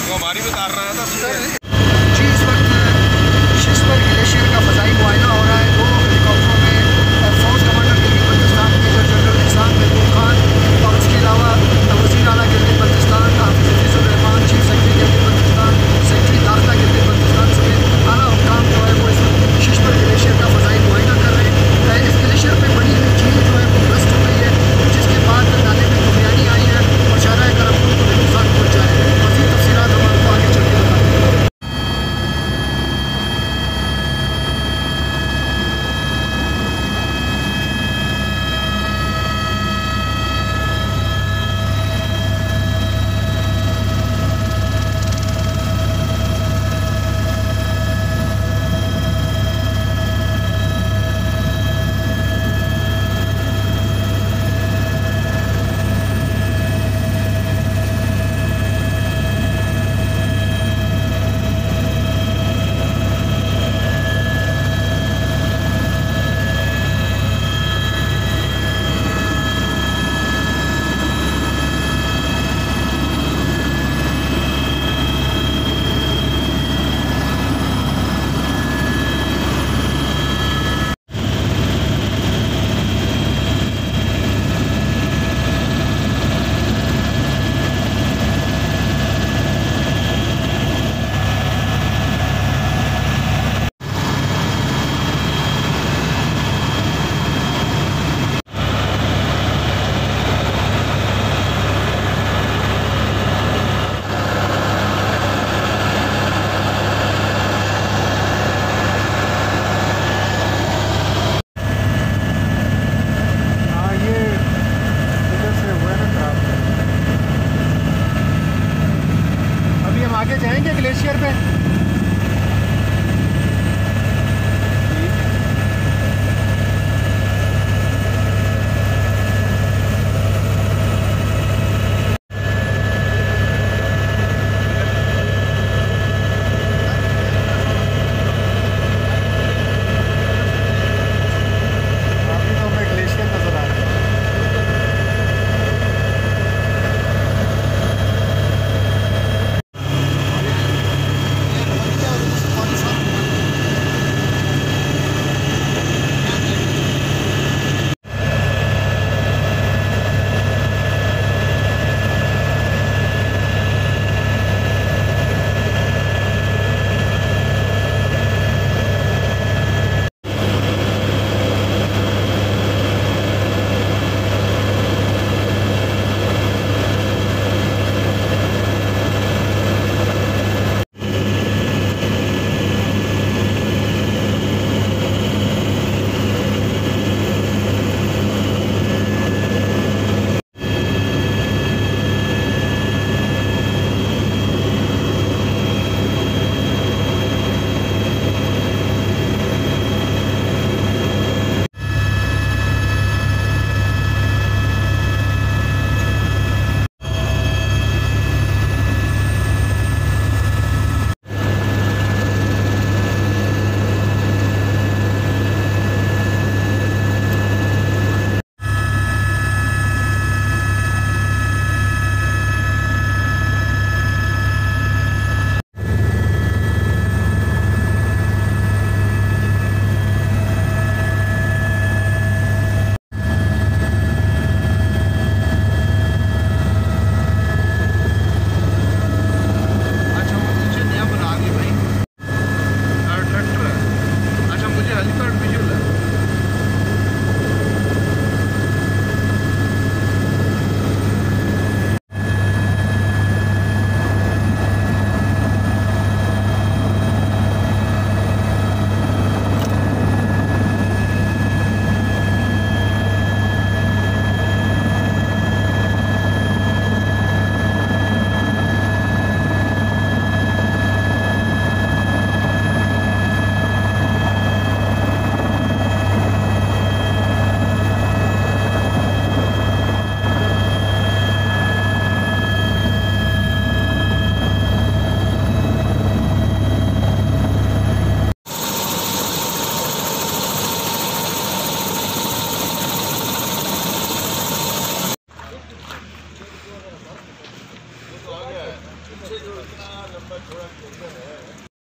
वो हमारी भी उतार रहा था सर जी। इस वक्त शिशबर ग्लेशियर का फ़ज़ाई मुआयना हो रहा है। दो हेलीकॉप्टरों में air force commander Gilgit Baltistan major general Ehsan Mehboob Khan और उसके अलावा वज़ीर आला Gilgit Baltistan Hafiz Hafeezur Rehman, chief secretary Gilgit Baltistan, secretary दाखिला गिलगित बल्तिस्तान समेत आला हुक्काम जो है वो इस वक्त शिशबर ग्लेशियर का फ़ज़ाई मुआयना कर रहे हैं। इस ग्लेशियर पर बनी हुई झील जो है वो बस्ट हो गई है, जिसके बाद नाले में दुनियानी आई है और शाहरा करमपुर को भी नुकसान पहुँचा है। मज़ीद तफ़सीलात हम आपको आगे चल के बताएंगे। आगे जाएंगे ग्लेशियर पे।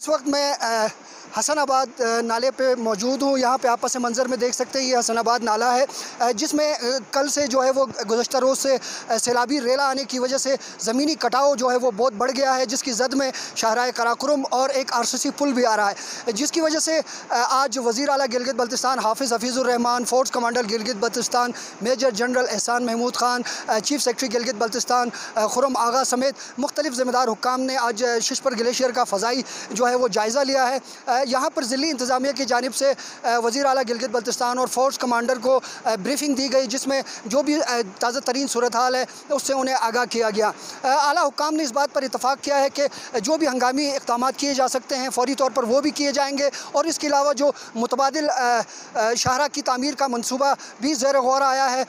इस वक्त मैं हसनाबाद नाले पे मौजूद हूँ। यहाँ पे आप पस मंज़र में देख सकते हैं ये हसनाबाद नाला है जिसमें कल से जो है वो गुज़श्ता रोज़ से सैलाबी रेला आने की वजह से ज़मीनी कटाव जो है वो बहुत बढ़ गया है, जिसकी जद में शाहराह कराकुरम और एक RCC पुल भी आ रहा है, जिसकी वजह से आज वज़ीर आला Gilgit Baltistan Hafiz Hafeezur Rehman, force commander Gilgit Baltistan major general Ehsan Mehmood Khan, chief secretary Gilgit Baltistan Khurram Agha समेत मुख्तलिफ़ ज़िम्मेदार हुक्काम ने आज शिशपर ग्लेशियर का फ़ज़ाई जो है वो जायज़ा लिया है। यहाँ पर ज़िली इंतज़ामिया की जानिब से वज़ीर आला गिलगित बल्तिस्तान और फोर्स कमांडर को ब्रीफिंग दी गई, जिसमें जो भी ताज़ा तरीन सूरत हाल है उससे उन्हें आगाह किया गया। आला हुक्काम ने इस बात पर इतफ़ाक़ किया है कि जो भी हंगामी इक़दाम किए जा सकते हैं फ़ौरी तौर पर वो भी किए जाएंगे, और इसके अलावा जो मुतबादिल शाहरा की तामीर का मनसूबा भी ज़ेर गौर आया है।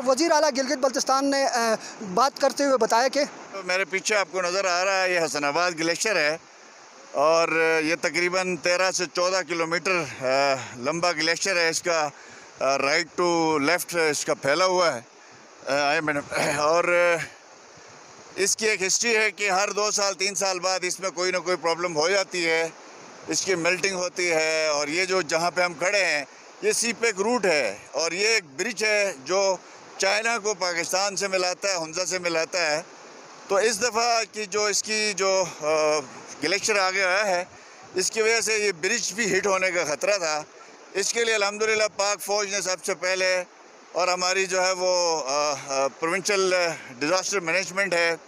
वज़ीर आला गिलगित बल्तिस्तान ने बात करते हुए बताया कि मेरे पीछे आपको नज़र आ रहा है ये हसनाबाद ग्लेशियर है, और ये तकरीबन 13 से 14 किलोमीटर लंबा ग्लेशियर है। इसका राइट टू लेफ़्ट इसका फैला हुआ है मैडम, और इसकी एक हिस्ट्री है कि हर 2 साल 3 साल बाद इसमें कोई ना कोई प्रॉब्लम हो जाती है, इसकी मेल्टिंग होती है। और ये जो जहाँ पे हम खड़े हैं ये सीपेक रूट है, और ये एक ब्रिज है जो चाइना को पाकिस्तान से मिलाता है, हुंजा से मिलाता है। तो इस दफ़ा की जो इसकी जो ग्लेशियर आ गया है, इसकी वजह से ये ब्रिज भी हिट होने का ख़तरा था। इसके लिए अल्हम्दुलिल्लाह पाक फ़ौज ने सबसे पहले, और हमारी जो है वो प्रोविंशियल डिज़ास्टर मैनेजमेंट है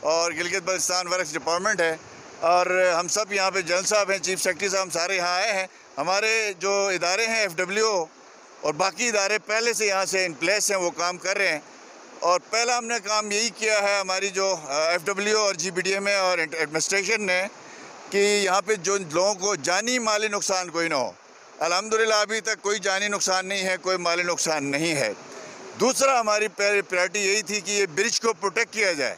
और गिलगित बल्तिस्तान वर्क्स डिपार्टमेंट है, और हम सब यहाँ पे जनरल साहब हैं, चीफ सेक्रेटरी साहब, सारे यहाँ आए हैं। हमारे जो इदारे हैं FWO और बाकी इदारे पहले से यहाँ से इन प्लेस हैं, वो काम कर रहे हैं। और पहला हमने काम यही किया है, हमारी जो FWO और GBDMA और एडमिनिस्ट्रेशन ने, कि यहाँ पे जो लोगों को जानी माली नुकसान कोई ना हो। अल्हम्दुलिल्लाह अभी तक कोई जानी नुकसान नहीं है, कोई माली नुकसान नहीं है। दूसरा हमारी प्रायोरिटी यही थी कि ये ब्रिज को प्रोटेक्ट किया जाए।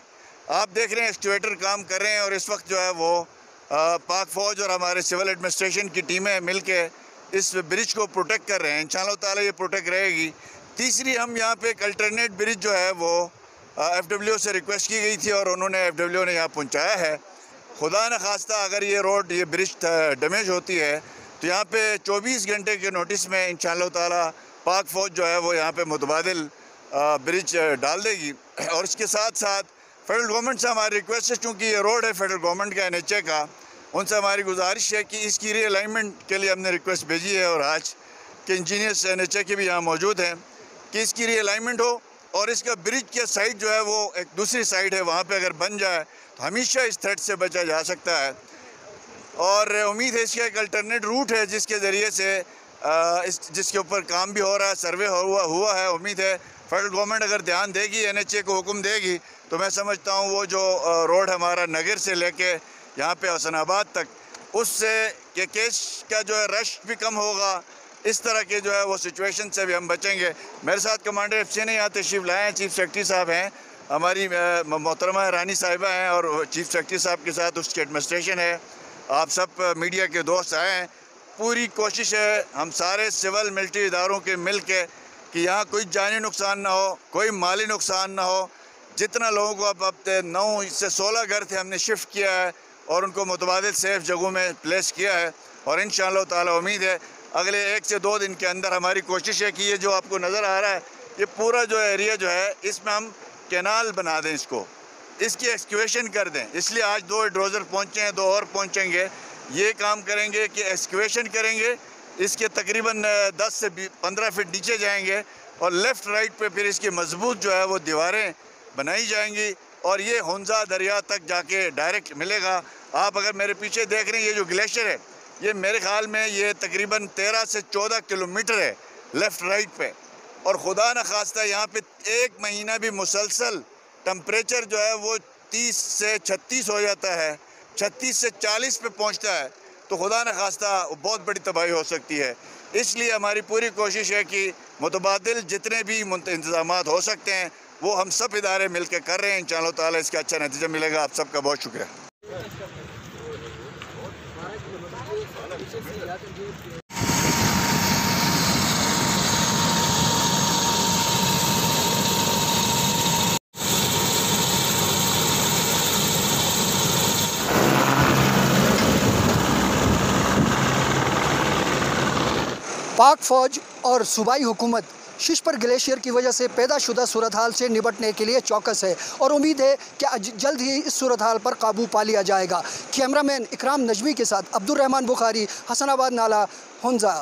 आप देख रहे हैं एक्सकवेटर काम कर रहे हैं, और इस वक्त जो है वो पाक फ़ौज और हमारे सिविल एडमिनिस्ट्रेशन की टीमें मिल के इस ब्रिज को प्रोटेक्ट कर रहे हैं। इंशाअल्लाह ताला ये प्रोटेक्ट रहेगी। तीसरी, हम यहाँ पे एक अल्टरनेट ब्रिज जो है वो FWO से रिक्वेस्ट की गई थी, और उन्होंने FWO ने यहाँ पहुँचाया है। खुदा न खास्ता अगर ये रोड ये ब्रिज डैमेज होती है तो यहाँ पे 24 घंटे के नोटिस में इंशाअल्लाह ताला पाक फ़ौज जो है वो यहाँ पे मुतबादिल ब्रिज डाल देगी। और इसके साथ साथ फेडरल गवर्नमेंट से हमारी रिक्वेस्ट है, चूँकि ये रोड है फेडरल गवर्नमेंट का, NHA का, उनसे हमारी गुजारिश है कि इसकी रीअलाइनमेंट के लिए हमने रिक्वेस्ट भेजी है, और आज के इंजीनियर्स NHA के भी यहाँ मौजूद हैं, कि इसकी रीअलाइनमेंट हो, और इसका ब्रिज के साइड जो है वो एक दूसरी साइड है, वहाँ पे अगर बन जाए तो हमेशा इस थ्रेट से बचा जा सकता है। और उम्मीद है इसका एक अल्टरनेट रूट है जिसके ज़रिए से जिसके ऊपर काम भी हो रहा है, सर्वे हुआ है। उम्मीद है फेडरल गवर्नमेंट अगर ध्यान देगी, NHA को हुक्म देगी, तो मैं समझता हूँ वो जो रोड हमारा नगर से लेके यहाँ पे हसनाबाद तक, उससे के केस का जो है रश भी कम होगा। इस तरह के जो है वो सिचुएशन से भी हम बचेंगे। मेरे साथ कमांडर FC ने यहाँ तशरीफ़ लाए हैं, चीफ सेक्रेटरी साहब हैं, हमारी मोहतरमा रानी साहिबा हैं, और चीफ सेक्रेटरी साहब के साथ उसकी एडमिनिस्ट्रेशन है। आप सब मीडिया के दोस्त आए हैं। पूरी कोशिश है हम सारे सिविल मिलिट्री इदारों के मिल के कि यहाँ कोई जानी नुकसान ना हो, कोई माली नुकसान ना हो। जितना लोगों को अब 9 से 16 घर थे हमने शिफ्ट किया है, और उनको मुतबादिल सेफ़ जगहों में प्लेस किया है। और इंशाअल्लाह ताला उम्मीद है अगले 1 से 2 दिन के अंदर हमारी कोशिश है कि ये जो आपको नज़र आ रहा है, ये पूरा जो एरिया जो है इसमें हम कैनाल बना दें, इसकी एक्सक्वेशन कर दें। इसलिए आज 2 ड्रोज़र पहुँचे हैं, 2 और पहुँचेंगे। ये काम करेंगे कि एक्सक्वेशन करेंगे, इसके तकरीबन 10 से 15 फीट नीचे जाएंगे, और लेफ़्ट राइट पे फिर इसकी मजबूत जो है वो दीवारें बनाई जाएंगी, और ये हुंजा दरिया तक जाके डायरेक्ट मिलेगा। आप अगर मेरे पीछे देख रहे हैं, ये जो ग्लेशियर है ये मेरे ख़्याल में ये तकरीबन 13 से 14 किलोमीटर है लेफ़्ट राइट पे। और खुदा न खास्ता यहाँ पे 1 महीना भी मुसलसल टेम्परेचर जो है वो 30 से 36 हो जाता है, 36 से 40 पे पहुँचता है, तो खुदा न खास्ता बहुत बड़ी तबाही हो सकती है। इसलिए हमारी पूरी कोशिश है कि मुतबादिल जितने भी इंतज़ामात हो सकते हैं वो हम सब इदारे मिल के कर रहे हैं। इंशाअल्लाह ताला इसका अच्छा नतीजा मिलेगा। आप सबका बहुत शुक्रिया। पाक फ़ौज और सूबाई हुकूमत शिशपर ग्लेशियर की वजह से पैदाशुदा सूरत हाल से निपटने के लिए चौकस है और उम्मीद है कि जल्द ही इस सूरत हाल पर काबू पा लिया जाएगा। कैमरामैन इकराम नजमी के साथ अब्दुल रहमान बुखारी, हसनाबाद नाला, हुंजा।